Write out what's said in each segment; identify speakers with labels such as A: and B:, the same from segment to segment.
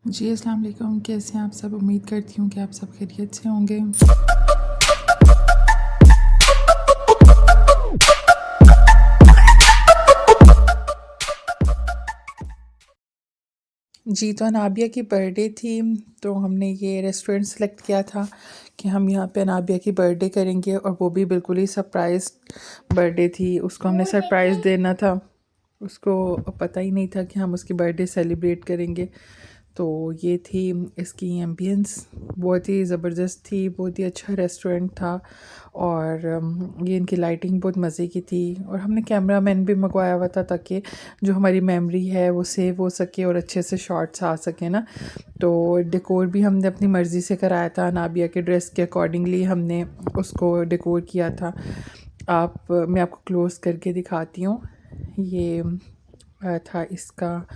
A: जी, अस्सलाम वालेकुम। कैसे हैं आप सब? उम्मीद करती हूँ कि आप सब खैरियत से होंगे। जी, तो अनाबिया की बर्थडे थी, तो हमने ये रेस्टोरेंट सेलेक्ट किया था कि हम यहाँ पे अनाबिया की बर्थडे करेंगे, और वो भी बिल्कुल ही सरप्राइज़ बर्थडे थी। उसको हमने सरप्राइज़ देना था। उसको पता ही नहीं था कि हम उसकी बर्थडे सेलिब्रेट करेंगे। तो ये थी इसकी एम्बियंस, बहुत ही ज़बरदस्त थी, बहुत ही अच्छा रेस्टोरेंट था। और ये इनकी लाइटिंग बहुत मज़े की थी, और हमने कैमरामैन भी मंगवाया हुआ था ताकि जो हमारी मेमोरी है वो सेव हो सके और अच्छे से शॉट्स आ सके ना। तो डेकोर भी हमने अपनी मर्ज़ी से कराया था, नाबिया के ड्रेस के अकॉर्डिंगली हमने उसको डेकोर किया था। मैं आपको क्लोज़ करके दिखाती हूँ। ये था इसका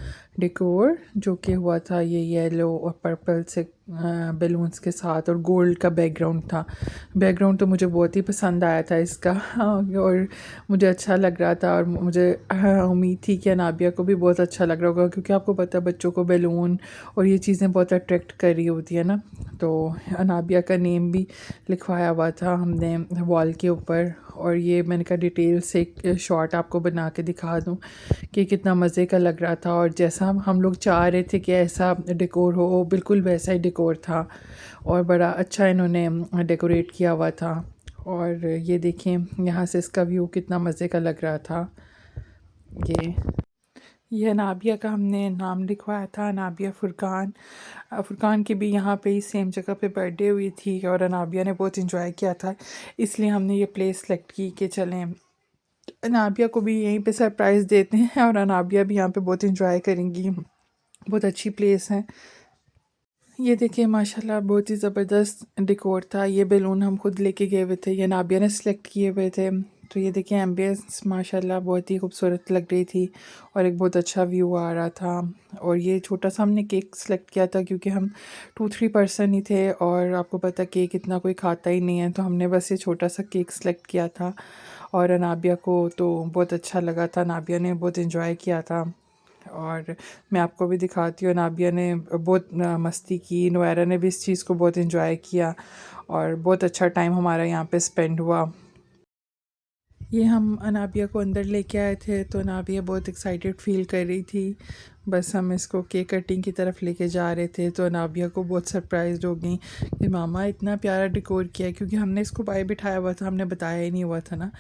A: डेकोर, जो कि हुआ था ये येलो और पर्पल से बैलून्स के साथ, और गोल्ड का बैकग्राउंड था। बैकग्राउंड तो मुझे बहुत ही पसंद आया था इसका और मुझे अच्छा लग रहा था, और मुझे उम्मीद थी कि अनाबिया को भी बहुत अच्छा लग रहा होगा, क्योंकि आपको पता है बच्चों को बैलून और ये चीज़ें बहुत अट्रैक्ट कर रही होती है ना। तो अनाबिया का नेम भी लिखवाया हुआ था हमने वॉल के ऊपर। और ये मैंने कहा डिटेल से एक शॉट आपको बना के दिखा दूँ कि कितना मज़े का लग रहा था, और जैसा हम लोग चाह रहे थे कि ऐसा डेकोर हो, बिल्कुल वैसा ही डेकोर था, और बड़ा अच्छा इन्होंने डेकोरेट किया हुआ था। और ये देखें यहाँ से इसका व्यू कितना मज़े का लग रहा था। ये ये अनाबिया का हमने नाम लिखवाया था, अनाबिया फ़ुरकान। फ़ुरकान की भी यहाँ पे ही सेम जगह पे बर्थडे हुई थी, और अनाबिया ने बहुत इंजॉय किया था, इसलिए हमने ये प्लेस सेलेक्ट की कि चलें अनाबिया को भी यहीं पे सरप्राइज़ देते हैं, और अनाबिया भी यहाँ पे बहुत इंजॉय करेंगी। बहुत अच्छी प्लेस है। ये देखिए माशाल्लाह बहुत ही ज़बरदस्त डेकोर था। ये बैलून हम खुद लेके गए हुए थे, ये नाबिया ने सेलेक्ट किए हुए थे। तो ये देखिए एम्बियंस माशाल्लाह बहुत ही खूबसूरत लग रही थी, और एक बहुत अच्छा व्यू आ रहा था। और ये छोटा सा हमने केक सेलेक्ट किया था, क्योंकि हम 2-3 पर्सन ही थे, और आपको पता केक इतना कोई खाता ही नहीं है, तो हमने बस ये छोटा सा केक सेलेक्ट किया था। और अनाबिया को तो बहुत अच्छा लगा था, नाबिया ने बहुत इन्जॉय किया था। और मैं आपको भी दिखाती हूँ, नाबिया ने बहुत मस्ती की, नोएरा ने भी इस चीज़ को बहुत इन्जॉय किया, और बहुत अच्छा टाइम हमारा यहाँ पे स्पेंड हुआ। ये हम अनाबिया को अंदर लेके आए थे, तो अनाबिया बहुत एक्साइटेड फ़ील कर रही थी। बस हम इसको केक कटिंग की तरफ लेके जा रहे थे, तो अनाबिया को बहुत सरप्राइज़ हो गई कि मामा इतना प्यारा डेकोर किया है, क्योंकि हमने इसको बाहर बिठाया हुआ था, हमने बताया ही नहीं हुआ था ना।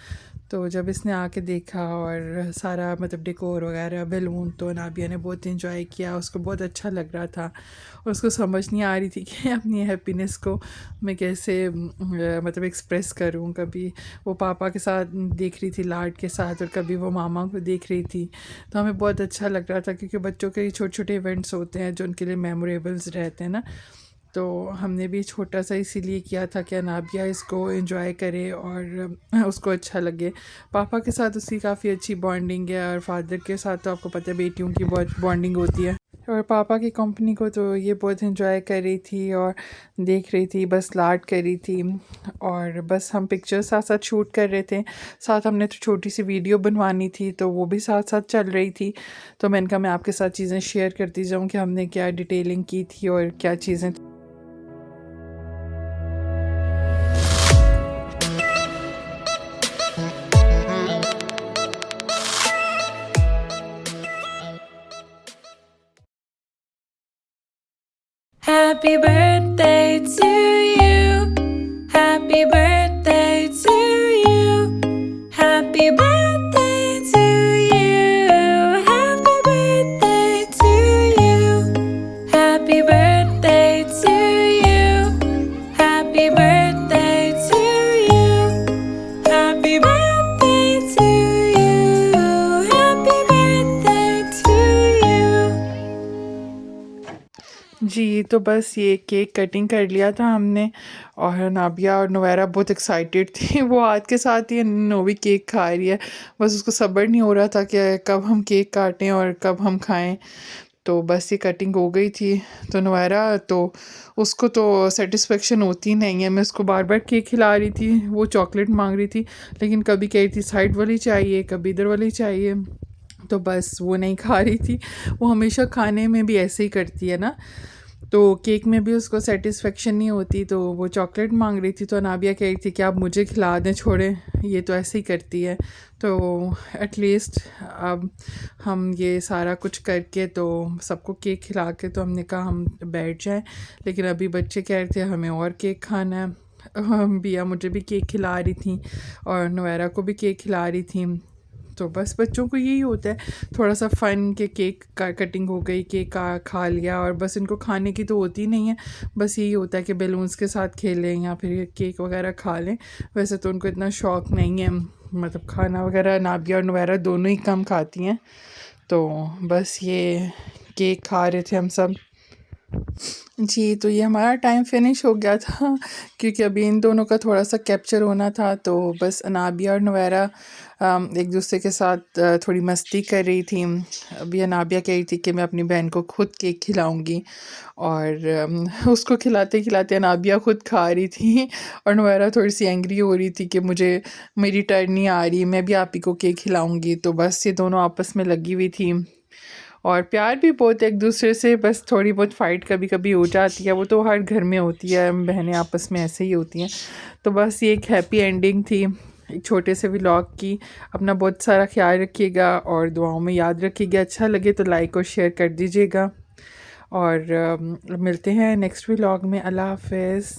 A: तो जब इसने आके देखा और सारा मतलब डेकोर वगैरह बैलून, तो नाबिया ने बहुत इन्जॉय किया, उसको बहुत अच्छा लग रहा था, और उसको समझ नहीं आ रही थी कि अपनी हैप्पीनेस को मैं कैसे मतलब एक्सप्रेस करूं। कभी वो पापा के साथ देख रही थी लाड के साथ, और कभी वो मामा को देख रही थी। तो हमें बहुत अच्छा लग रहा था, क्योंकि बच्चों के छोटे छोटे इवेंट्स होते हैं जो उनके लिए मेमोरेबल्स रहते हैं ना। तो हमने भी छोटा सा इसीलिए किया था कि अनाबिया इसको एंजॉय करे और उसको अच्छा लगे। पापा के साथ उसकी काफ़ी अच्छी बॉन्डिंग है, और फादर के साथ तो आपको पता है बेटियों की बहुत बॉन्डिंग होती है। और पापा की कंपनी को तो ये बहुत एंजॉय कर रही थी और देख रही थी, बस लाड कर रही थी। और बस हम पिक्चर साथ साथ शूट कर रहे थे, साथ हमने तो छोटी सी वीडियो बनवानी थी, तो वो भी साथ साथ चल रही थी। तो मैंने कहा मैं आपके साथ चीज़ें शेयर करती जाऊँ कि हमने क्या डिटेलिंग की थी और क्या चीज़ें।
B: Happy birthday to you. Happy birthday to you. Happy birthday to you. Happy birthday to you. Happy birthday to you. Happy birthday to you. Happy birthday to you. Happy birthday to you.
A: जी, तो बस ये cake cutting कर लिया था हमने, और नाबिया और नोवेरा बहुत एक्साइटेड थी। वो हाथ के साथ ही नोवी केक खा रही है, बस उसको सब्र नहीं हो रहा था कि कब हम केक काटें और कब हम खाएं। तो बस ये कटिंग हो गई थी। तो नोवेरा तो उसको तो सेटिस्फेक्शन होती नहीं है, मैं उसको बार बार केक खिला रही थी, वो चॉकलेट मांग रही थी, लेकिन कभी कह रही थी साइड वाली चाहिए, कभी इधर वाली चाहिए। तो बस वो नहीं खा रही थी। वो हमेशा खाने में भी ऐसे ही करती है ना। तो केक में भी उसको सेटिस्फेक्शन नहीं होती, तो वो चॉकलेट मांग रही थी। तो अनाबिया कह रही थी कि आप मुझे खिला दें, छोड़ें, ये तो ऐसे ही करती है। तो एटलीस्ट अब हम ये सारा कुछ करके तो सबको केक खिला के तो हमने कहा हम बैठ जाएं। लेकिन अभी बच्चे कह रहे थे हमें और केक खाना है। बिया मुझे भी केक खिला रही थी और नवैरा को भी केक खिला रही थी। तो बस बच्चों को यही होता है, थोड़ा सा फ़न के केक का कटिंग हो गई, केक का खा लिया, और बस इनको खाने की तो होती नहीं है। बस यही होता है कि बैलून्स के साथ खेलें या फिर केक वगैरह खा लें। वैसे तो उनको इतना शौक़ नहीं है, मतलब खाना वगैरह नाबिया और नवैरा दोनों ही कम खाती हैं। तो बस ये केक खा रहे थे हम सब। जी, तो ये हमारा टाइम फिनिश हो गया था क्योंकि अभी इन दोनों का थोड़ा सा कैप्चर होना था। तो बस अनाबिया और नवैरा एक दूसरे के साथ थोड़ी मस्ती कर रही थी। अभी अनाबिया कह रही थी कि मैं अपनी बहन को खुद केक खिलाऊंगी, और उसको खिलाते खिलाते अनाबिया खुद खा रही थी और नवैरा थोड़ी सी एंग्री हो रही थी कि मुझे मेरी टर्न नहीं आ रही, मैं भी आप ही को केक खिलाऊंगी। तो बस ये दोनों आपस में लगी हुई थी और प्यार भी बहुत एक दूसरे से, बस थोड़ी बहुत फ़ाइट कभी कभी हो जाती है, वो तो हर घर में होती है, बहनें आपस में ऐसे ही होती हैं। तो बस ये एक हैप्पी एंडिंग थी एक छोटे से व्लॉग की। अपना बहुत सारा ख्याल रखिएगा और दुआओं में याद रखिएगा। अच्छा लगे तो लाइक और शेयर कर दीजिएगा और मिलते हैं नेक्स्ट व्लॉग में। अल्लाह हाफ़िज़।